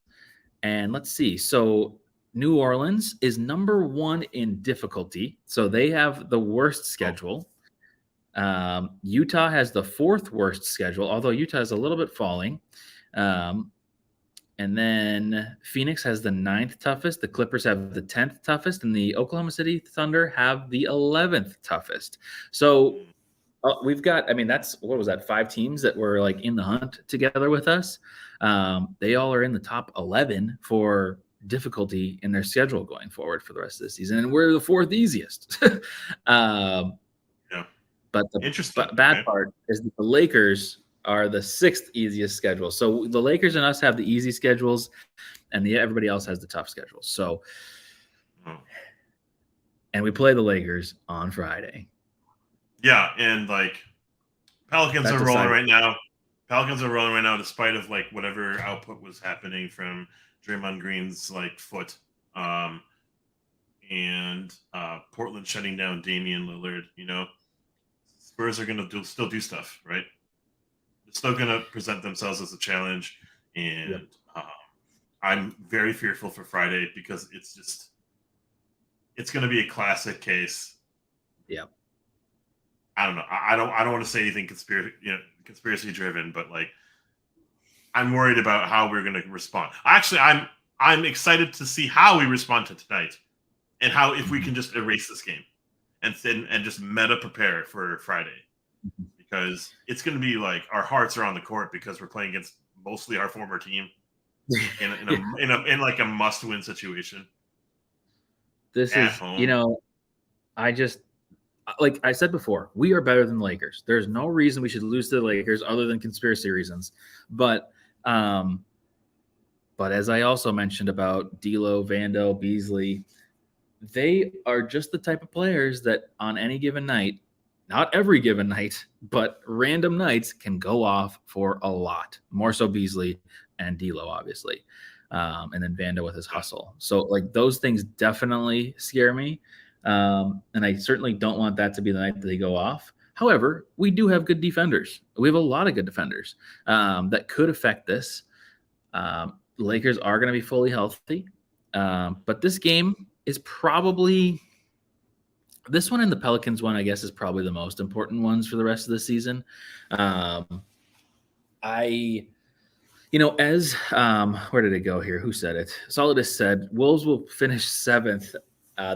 And let's see. So New Orleans is number 1 in difficulty. So they have the worst schedule. Utah has the 4th worst schedule, although Utah is a little bit falling. And then Phoenix has the 9th toughest. The Clippers have the 10th toughest. And the Oklahoma City Thunder have the 11th toughest. So we've got, that's, what was that, 5 teams that were like in the hunt together with us. They all are in the top 11 for difficulty in their schedule going forward for the rest of the season. And we're the 4th easiest. Yeah. But the bad part is that the Lakers are the 6th easiest schedule. So the Lakers and us have the easy schedules, and everybody else has the tough schedules. So, and we play the Lakers on Friday. Yeah, and like Pelicans are rolling right now. Pelicans are rolling right now, despite of like whatever output was happening from Draymond Green's like foot, and Portland shutting down Damian Lillard. Spurs are gonna still do stuff, right? They're still gonna present themselves as a challenge, and I'm very fearful for Friday because it's gonna be a classic case. Yeah. I don't know. I don't want to say anything conspiracy driven, but like I'm worried about how we're going to respond. Actually, I'm excited to see how we respond to tonight, and how if we can just erase this game and just meta prepare for Friday, because it's going to be like our hearts are on the court because we're playing against mostly our former team in like a must win situation. This is home. Like I said before, we are better than the Lakers. There's no reason we should lose to the Lakers other than conspiracy reasons. But as I also mentioned about D'Lo, Vando, Beasley, they are just the type of players that on any given night, not every given night, but random nights can go off for a lot. More so Beasley and D'Lo, obviously. And then Vando with his hustle. So like those things definitely scare me. And I certainly don't want that to be the night that they go off. However, we do have good defenders. We have a lot of good defenders that could affect this. The Lakers are going to be fully healthy. But this game is probably – this one and the Pelicans one, I guess, is probably the most important ones for the rest of the season. Where did it go here? Who said it? Solidus said, Wolves will finish 7th.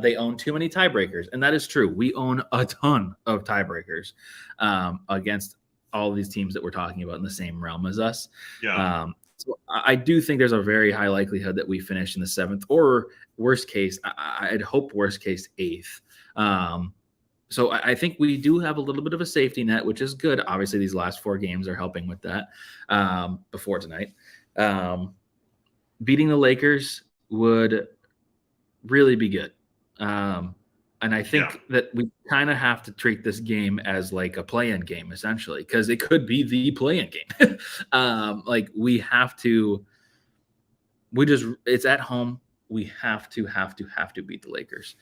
They own too many tiebreakers, and that is true. We own a ton of tiebreakers against all of these teams that we're talking about in the same realm as us. Yeah. So I do think there's a very high likelihood that we finish in the 7th, or worst case, I'd hope worst case 8th. So I think we do have a little bit of a safety net, which is good. Obviously, these last 4 games are helping with that before tonight. Beating the Lakers would really be good. And I think that we kind of have to treat this game as like a play-in game, essentially, because it could be the play-in game. Like we have to, it's at home. We have to beat the Lakers.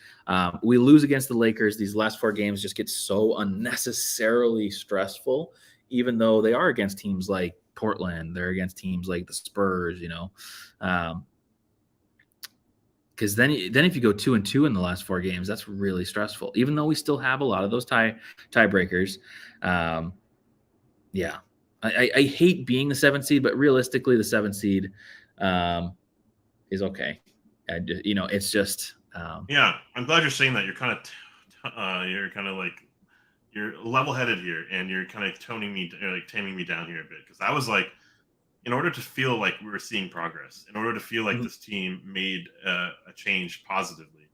We lose against the Lakers. These last 4 games just get so unnecessarily stressful, even though they are against teams like Portland. They're against teams like the Spurs, because then if you go 2-2 in the last 4 games, that's really stressful. Even though we still have a lot of those tiebreakers. I hate being the 7th seed, but realistically, the 7th seed is okay. And it's just Yeah, I'm glad you're saying that. You're kind of like you're level-headed here, and you're kind of taming me down here a bit, because I was like, in order to feel like we were seeing progress, in order to feel like Mhm. this team made a change positively,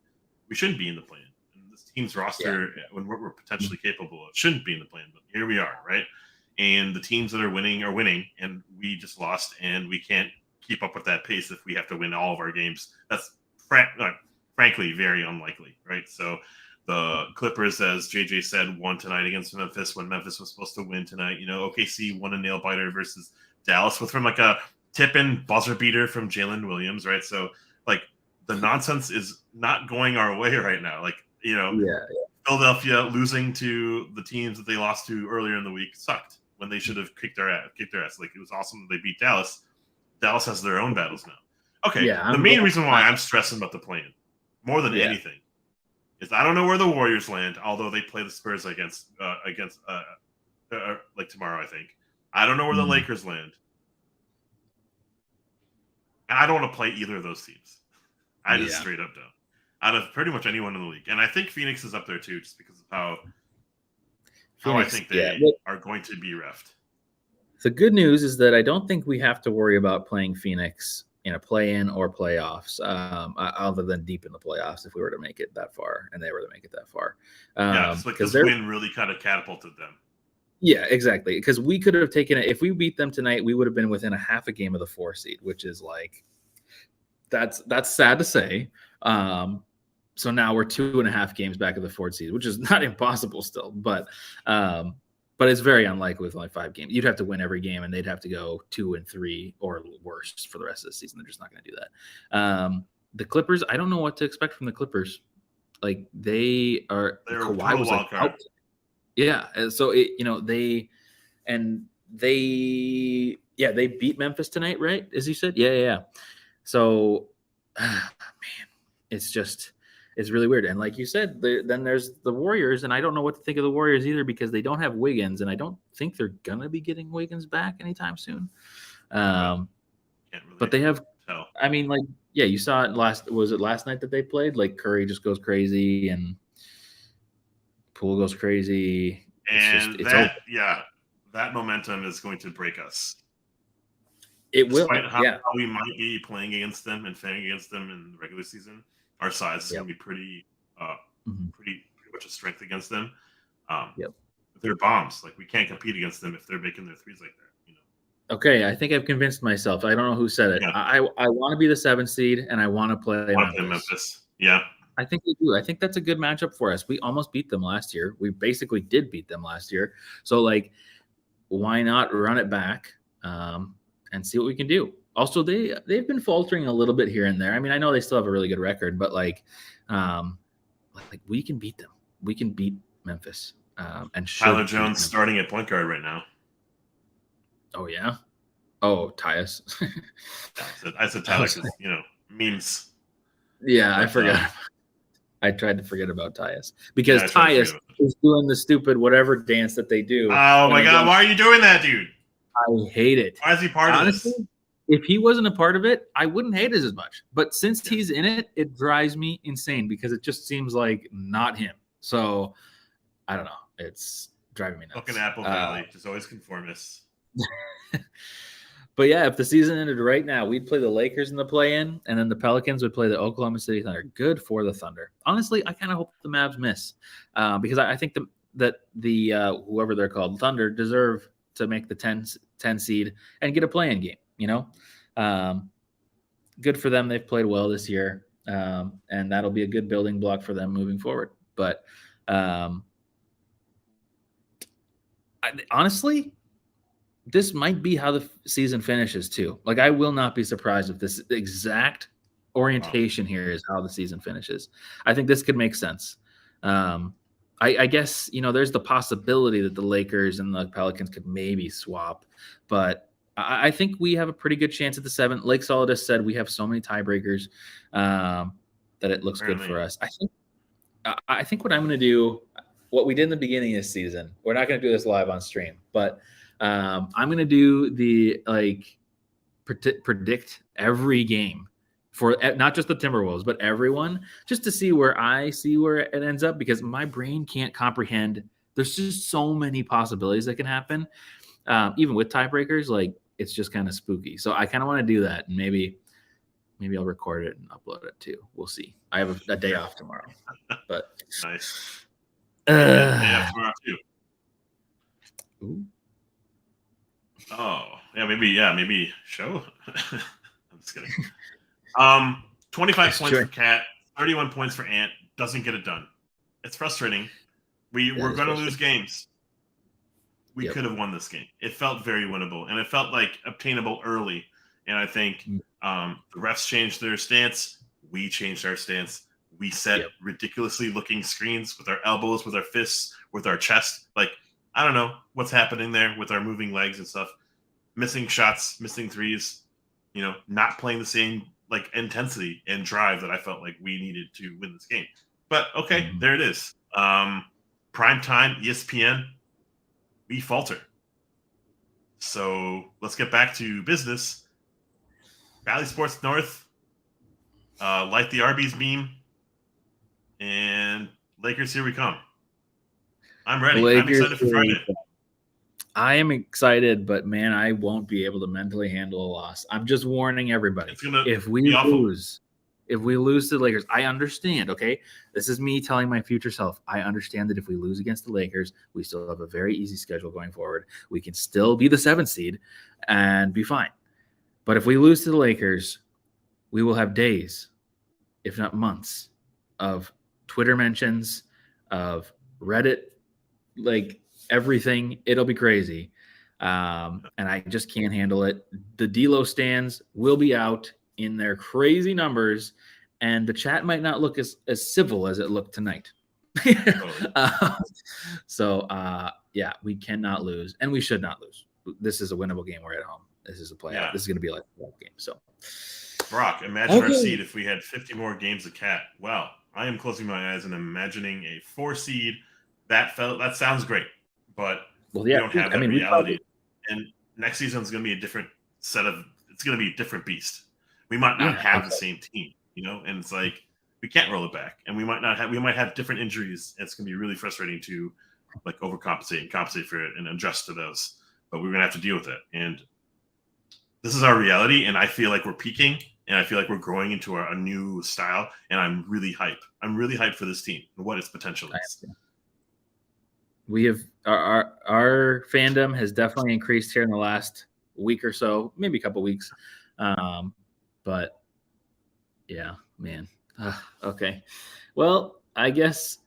we shouldn't be in the plan. And this team's Yeah. roster, when what we're Mhm. potentially capable of, shouldn't be in the plan. But here we are, right? And the teams that are winning, and we just lost, and we can't keep up with that pace if we have to win all of our games. That's frankly very unlikely, right? So the Clippers, as JJ said, won tonight against Memphis when Memphis was supposed to win tonight. OKC won a nail biter versus Dallas from like a tip-in buzzer beater from Jalen Williams, right? So like the nonsense is not going our way right now. Like, Yeah. Philadelphia losing to the teams that they lost to earlier in the week sucked when they should have kicked their ass. Like, it was awesome that they beat Dallas. Dallas has their own battles now. Okay, Yeah. the I'm main glad. reason why I'm stressing about the plan more than Yeah. anything is I don't know where the Warriors land, although they play the Spurs like tomorrow, I think. I don't know where the Mhm. Lakers land. And I don't want to play either of those teams. I just Yeah. straight up don't. Out of pretty much anyone in the league. And I think Phoenix is up there too, just because of how I Phoenix. think Yeah. they Well, are going to be refed. the good news is that I don't think we have to worry about playing Phoenix in a play-in or playoffs, other than deep in the playoffs if we were to make it that far, and they were to make it that far, Yeah, just like because this they're win really kind of catapulted them. yeah, exactly. Because we could have taken it if we beat them tonight, we would have been within a half a game of the 4 seed, which is like that's sad to say. Um, so now we're 2.5 games back of the 4 seed, which is not impossible still, um, but it's very unlikely with only 5 games. You'd have to win every game, and they'd have to go 2-3 or worse for the rest of the season. They're just not going to do that. The Clippers, I don't know what to expect from the Clippers. Like they are, They're a Kawhi total was like wild card. out. Yeah, and so and they beat Memphis tonight, right? As you said, yeah. So, man, it's really weird. And like you said, then there's the Warriors, and I don't know what to think of the Warriors either because they don't have Wiggins, and I don't think they're gonna be getting Wiggins back anytime soon. Well, Um, can't but really they have, tell. I mean, like, yeah, you saw it was it last night that they played? Like Curry just goes crazy and Poole goes crazy. And It's over. that momentum is going to break us. It Despite will, how yeah. we might be playing against them and fighting against them in the regular season, our size is Yep. going to be Mhm. pretty much a strength against them. Um, Yep. they're bombs. Like, we can't compete against them if they're making their threes like that. Okay, I think I've convinced myself. I don't know who said it. Yeah, I want to be the 7 seed, and I want to play I want to play Memphis. Memphis. Yeah, I think we do. I think that's a good matchup for us. We almost beat them last year. We basically did beat them last year. So, like, why not run it back and see what we can do? Also, they've been faltering a little bit here and there. I mean, I know they still have a really good record, but um, we can beat them. We can beat Memphis and Tyler should beat Jones Memphis. starting at point guard right now. Oh yeah. Oh, Tyus. I said Tyler because memes. Yeah, I But forgot. I tried to forget about Tyus yeah, because I tried to forget Tyus about it. is doing the stupid whatever dance that they do Oh when my they go. god, why are you doing that, dude? I hate it. Why is he part of Honestly, this? if he wasn't a part of it, I wouldn't hate it as much. But since Yeah. he's in it, it drives me insane because it just seems like not him. So I don't know. It's driving me nuts. Fucking Apple Valley, just always conformist. But yeah, if the season ended right now, we'd play the Lakers in the play-in, and then the Pelicans would play the Oklahoma City Thunder. Good for the Thunder. Honestly, I kind of hope the Mavs miss because I think that the whoever they're called, Thunder, deserve to make the 10 seed and get a play-in game. Good for them. They've played well this year, and that'll be a good building block for them moving forward. But honestly, this might be how the season finishes too. Like, I will not be surprised if this exact orientation here is how the season finishes. I think this could make sense. I guess, there's the possibility that the Lakers and the Pelicans could maybe swap, but I think we have a pretty good chance at the 7. Lake Solidus said we have so many tiebreakers that it looks good for us. I think what I'm going to do, what we did in the beginning of the season, we're not going to do this live on stream, but I'm going to do the predict every game for not just the Timberwolves, but everyone, just to see where it ends up, because my brain can't comprehend. There's just so many possibilities that can happen. Even with tiebreakers, like it's just kind of spooky. So I kind of want to do that, and maybe I'll record it and upload it too. We'll see. I have a day off tomorrow, but nice. Yeah, tomorrow too. Ooh. Oh, yeah, maybe show. I'm just kidding. 25 points for Cat, 31 points for Ant. Doesn't get it done. It's frustrating. We're going to lose games. We could have won this game. It felt very winnable, and it felt like obtainable early. And I think the refs changed their stance. We changed our stance. We set ridiculously looking screens with our elbows, with our fists, with our chest. Like, I don't know what's happening there with our moving legs and stuff. Missing shots, missing threes, not playing the same like intensity and drive that I felt like we needed to win this game. But okay, there it is. Prime time, ESPN, we falter. So let's get back to business. Valley Sports North, light the Arby's beam, and Lakers, here we come. I'm ready. I'm excited for Friday. I am excited, but man, I won't be able to mentally handle a loss. I'm just warning everybody. If we lose to the Lakers, I understand, okay? This is me telling my future self. I understand that if we lose against the Lakers, we still have a very easy schedule going forward. We can still be the 7th seed and be fine. But if we lose to the Lakers, we will have days, if not months, of Twitter mentions, of Reddit, like everything. It'll be crazy. And I just can't handle it. The D-Lo stands will be out in their crazy numbers, and the chat might not look as civil as it looked tonight. Yeah, we cannot lose, and we should not lose. This is a winnable game. We're at home. This is a playoff. Yeah. This is going to be like a game. So, Brock, imagine our seed if we had 50 more games of Cat. Well, I am closing my eyes and imagining a 4 seed. That sounds great, but we don't have that reality. And next season is going to be a different set of. It's going to be a different beast. We might not have the same team, and it's like we can't roll it back, and we might have different injuries. It's going to be really frustrating to like overcompensate and compensate for it and adjust to those. But we're going to have to deal with it, and this is our reality. And I feel like we're peaking, and I feel like we're growing into a new style. And I'm really hyped. I'm really hyped for this team and what its potential is. We have our fandom has definitely increased here in the last week or so, maybe a couple weeks. But yeah, man. Okay. Well, I guess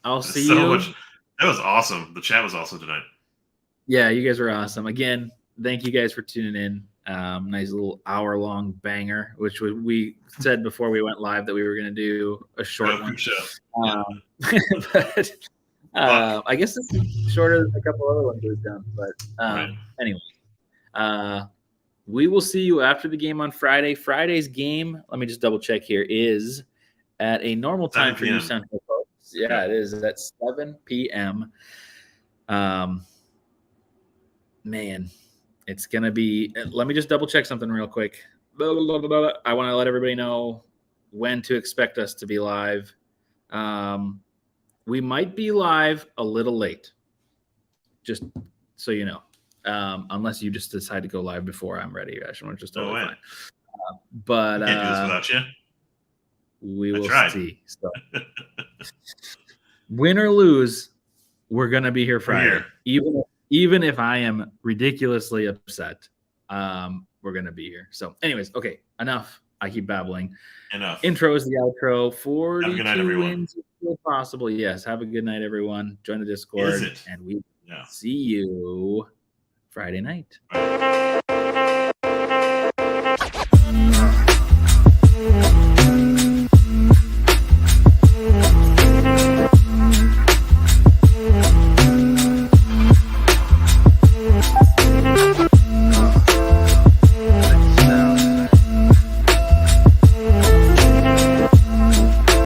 I'll see you. That was awesome. The chat was awesome tonight. Yeah, you guys were awesome. Again, thank you guys for tuning in. Nice little hour-long banger, which we said before we went live that we were going to do a short one. But I guess this is shorter than a couple other ones we've done. But anyway, we will see you after the game on Friday. Friday's game, let me just double check here, is at a normal time for you Central folks. Yeah, it is at 7 p.m. Man, it's going to be – let me just double check something real quick. I want to let everybody know when to expect us to be live. We might be live a little late, just so you know. Unless you just decide to go live before I'm ready, Ashton, which is totally fine. But can't do this without you. We will see. So, win or lose, we're gonna be here Friday. Even if I am ridiculously upset, we're gonna be here. So, anyways, okay, enough. I keep babbling. Enough. Intro is the outro. 42 have a good night, everyone. wins if possible. Yes. Have a good night, everyone. Join the Discord, and we see you Friday night. Bye.